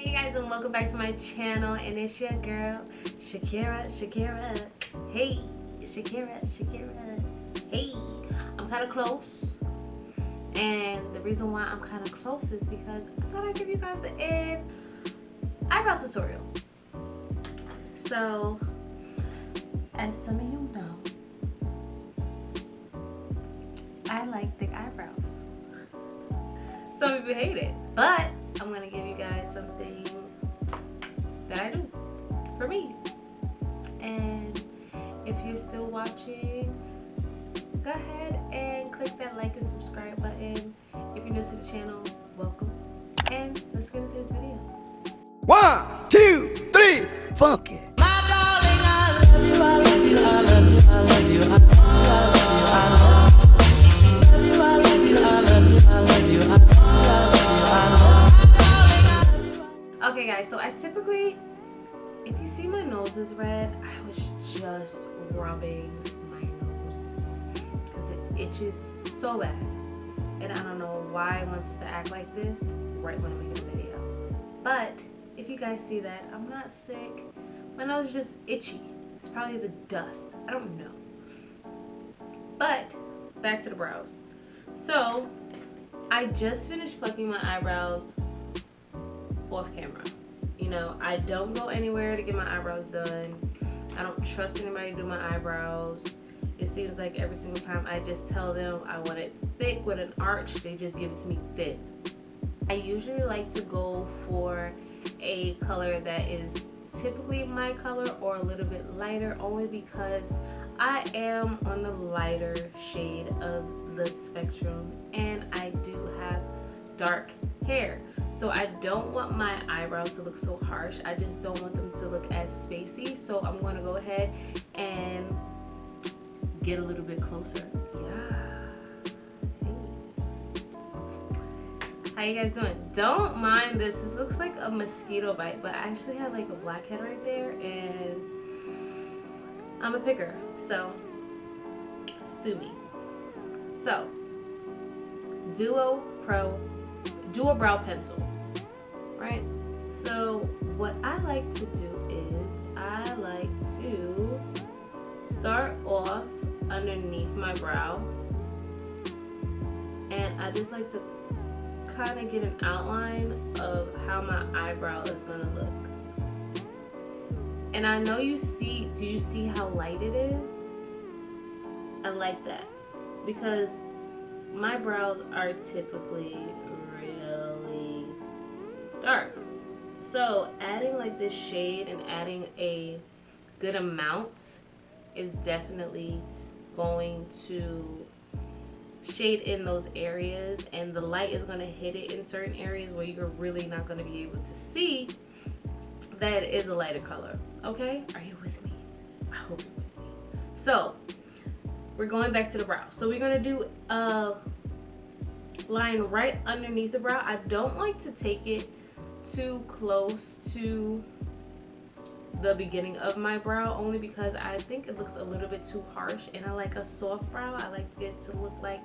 Hey guys, and welcome back to my channel, and it's your girl Shakira. Hey Shakira. Hey, I'm kind of close, and the reason why I'm kind of close is because I thought I'd give you guys an eyebrow tutorial. So as some of you know, I like thick eyebrows. Some people hate it, but I'm gonna give you guys something that I do for me. And if you're still watching, go ahead and click that like and subscribe button. If you're new to the channel, welcome. And let's get into this video. 1, 2, 3, funk it. My darling, I love you, I love you, I love you, I love you, I love you, I love you, I love you. Okay guys, so I typically, if you see my nose is red, I was just rubbing my nose because it itches so bad, and I don't know why it wants to act like this right when I'm making a video. But if you guys see that, I'm not sick. My nose is just itchy. It's probably the dust, I don't know. But back to the brows. So I just finished plucking my eyebrows off camera. You know, I don't go anywhere to get my eyebrows done. I don't trust anybody to do my eyebrows. It seems like every single time I just tell them I want it thick with an arch, they just give it to me thin. I usually like to go for a color that is typically my color or a little bit lighter, only because I am on the lighter shade of the spectrum and I do have dark hair. So I don't want my eyebrows to look so harsh. I just don't want them to look as spacey. So I'm going to go ahead and get a little bit closer. Yeah. Hey. How you guys doing? Don't mind this. This looks like a mosquito bite, but I actually have like a blackhead right there, and I'm a picker, so sue me. So Duo brow pencil, right? So what I like to do is I like to start off underneath my brow, and I just like to kind of get an outline of how my eyebrow is gonna look. And I know you see, do you see how light it is? I like that because my brows are typically really dark. So adding like this shade and adding a good amount is definitely going to shade in those areas, and the light is going to hit it in certain areas where you're really not going to be able to see that it is a lighter color. Okay, are you with me? I hope you're with me. So we're going back to the brow. So we're going to do a line right underneath the brow. I don't like to take it too close to the beginning of my brow, only because I think it looks a little bit too harsh, and I like a soft brow. I like it to look like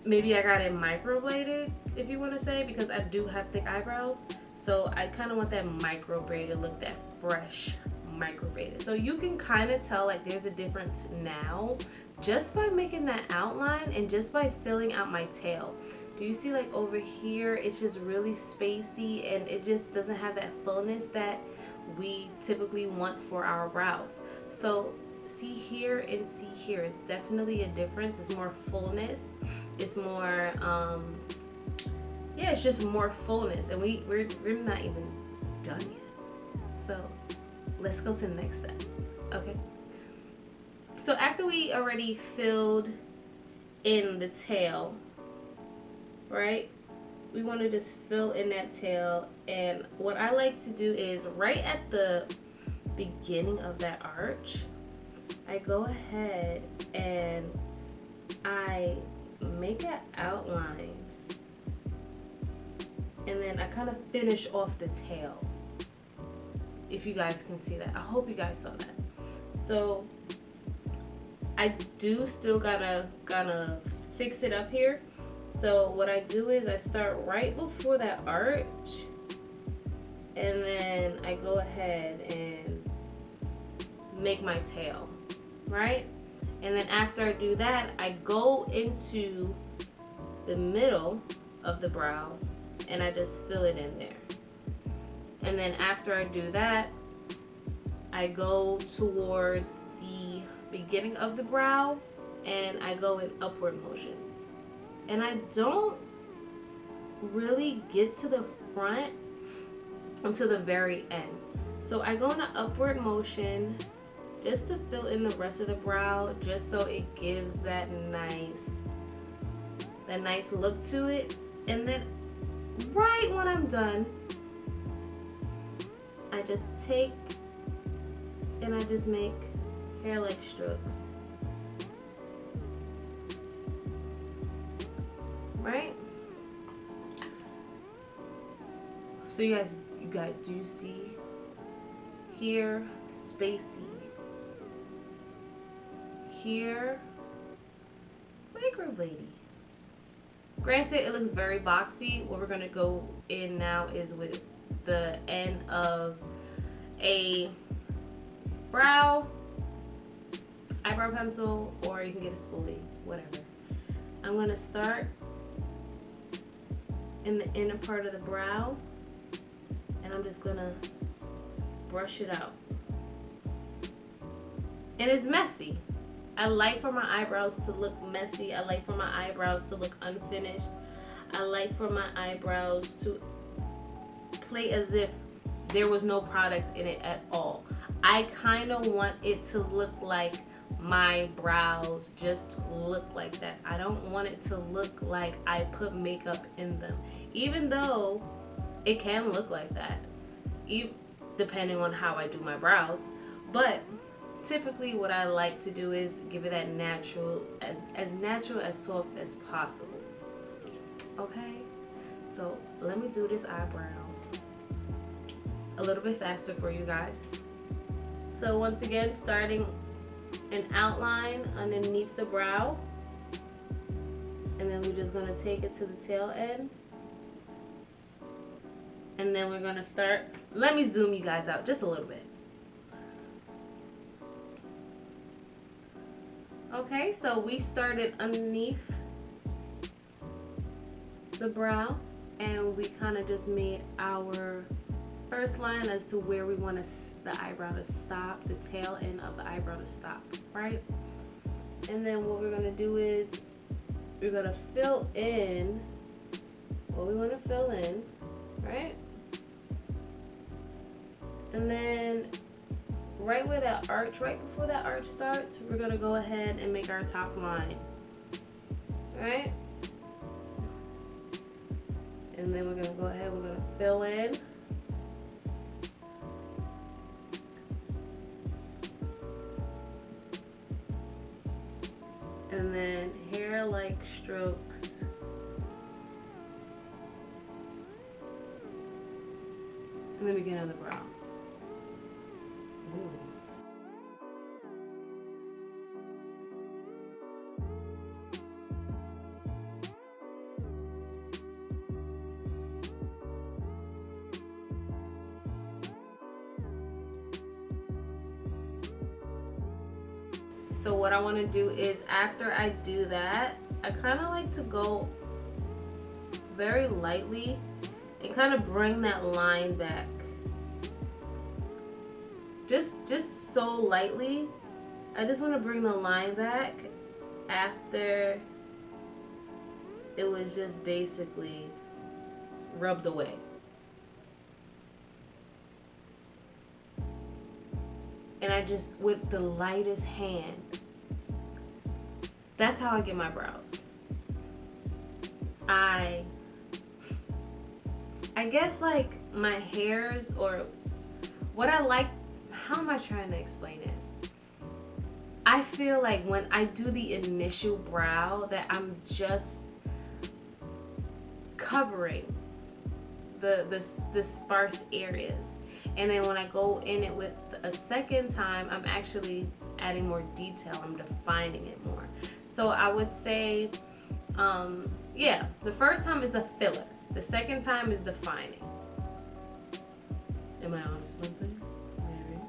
maybe I got it microbladed, if you want to say, because I do have thick eyebrows. So I kind of want that microbladed look, that fresh microbladed. So you can kind of tell like there's a difference now just by making that outline and just by filling out my tail. Do you see like over here it's just really spacey, and it just doesn't have that fullness that we typically want for our brows. So see here and see here, it's definitely a difference. It's more fullness, it's more yeah, it's just more fullness, and we're not even done yet. So let's go to the next step. Okay, so after we already filled in the tail, right, we want to just fill in that tail. And what I like to do is right at the beginning of that arch, I go ahead and I make an outline, and then I kind of finish off the tail, if you guys can see that. I hope you guys saw that. So I do still gotta fix it up here. So what I do is I start right before that arch and then I go ahead and make my tail, right? And then after I do that, I go into the middle of the brow and I just fill it in there. And then after I do that, I go towards the beginning of the brow and I go in upward motions. And I don't really get to the front until the very end. So I go in an upward motion just to fill in the rest of the brow, just so it gives that nice look to it. And then right when I'm done, I just take and I just make hair-like strokes. Right? So you guys do see here, spacey. Here, microbladed. Granted, it looks very boxy. What we're gonna go in now is with the end of a eyebrow pencil, or you can get a spoolie, whatever. I'm gonna start in the inner part of the brow, and I'm just gonna brush it out. And it's messy. I like for my eyebrows to look messy. I like for my eyebrows to look unfinished. I like for my eyebrows to play as if there was no product in it at all. I kind of want it to look like my brows just look like that. I don't want it to look like I put makeup in them, even though it can look like that, depending on how I do my brows. But typically what I like to do is give it that natural, as soft as possible. Okay, so let me do this eyebrow a little bit faster for you guys. So once again, starting an outline underneath the brow, and then we're just going to take it to the tail end, and then we're going to start. Let me zoom you guys out just a little bit. Okay, so we started underneath the brow, and we kind of just made our first line as to where we want the eyebrow to stop, the tail end of the eyebrow to stop, right? And then what we're going to do is we're going to fill in what we want to fill in, right? And then right where that arch, right before that arch starts, we're going to go ahead and make our top line, right? And then we're going to go ahead, we're going to fill in. And then hair-like strokes. And then begin on the brow. Ooh. So what I want to do is, after I do that, I kind of like to go very lightly and kind of bring that line back. Just so lightly. I just want to bring the line back after it was just basically rubbed away. And I just, with the lightest hand, that's how I get my brows. I guess like my hairs, or what I like, how am I trying to explain it? I feel like when I do the initial brow that I'm just covering the sparse areas. And then when I go in it with a second time, I'm actually adding more detail. I'm defining it more. So I would say, yeah, the first time is a filler. The second time is defining. Am I onto something? Maybe.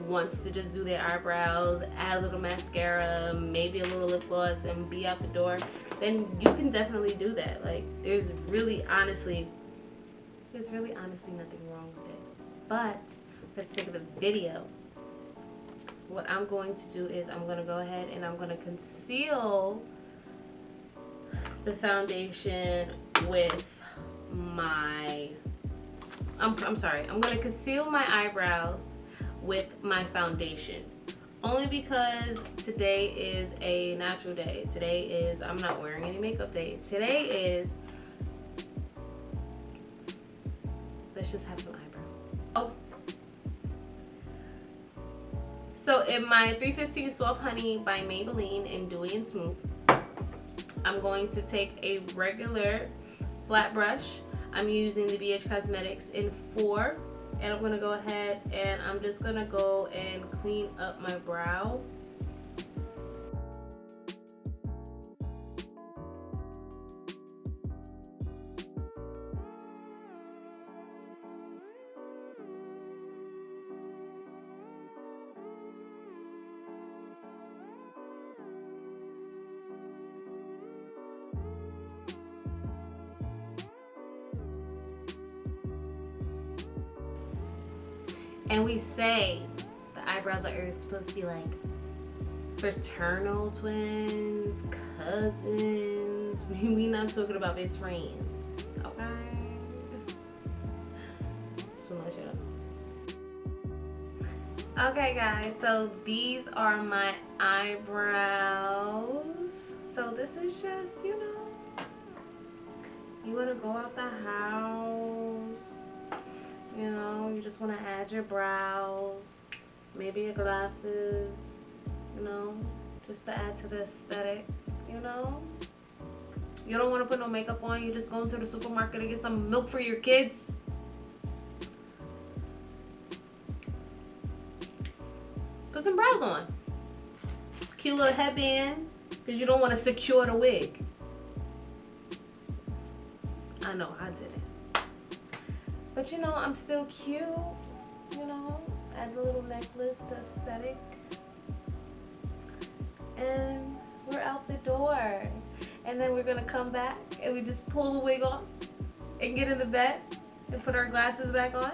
Wants to just do their eyebrows, add a little mascara, maybe a little lip gloss, and be out the door, then you can definitely do that. Like, there's really honestly nothing wrong with it. But for the sake of the video, what I'm going to do is I'm going to go ahead and I'm going to conceal the foundation with my I'm going to conceal my eyebrows with my foundation, only because today is a natural day. Today is, I'm not wearing any makeup day. Today is, let's just have some eyebrows. Oh, so in my 315 Soft Honey by Maybelline in Dewy and Smooth, I'm going to take a regular flat brush. I'm using the BH Cosmetics in 4. And I'm going to go ahead and I'm just going to go and clean up my brow. And we say the eyebrows are supposed to be like fraternal twins, cousins. We not talking about best friends, okay? Just wanna let you know. Okay guys, so these are my eyebrows. So this is just, you know, you wanna go out the house. You know, you just want to add your brows, maybe your glasses, you know, just to add to the aesthetic, you know. You don't want to put no makeup on, you just go into the supermarket and get some milk for your kids. Put some brows on. Cute little headband, because you don't want to secure the wig. I know, I did it. But you know, I'm still cute, you know, add a little necklace, the aesthetic. And we're out the door. And then we're gonna come back and we just pull the wig off and get in the bed and put our glasses back on.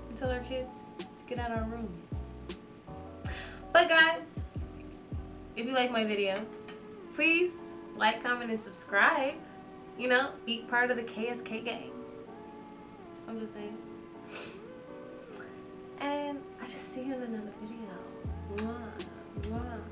And tell our kids to get out of our room. But guys, if you like my video, please like, comment, and subscribe. You know, be part of the KSK Gang. I'm just saying. And I just see you in another video. Mwah, mwah.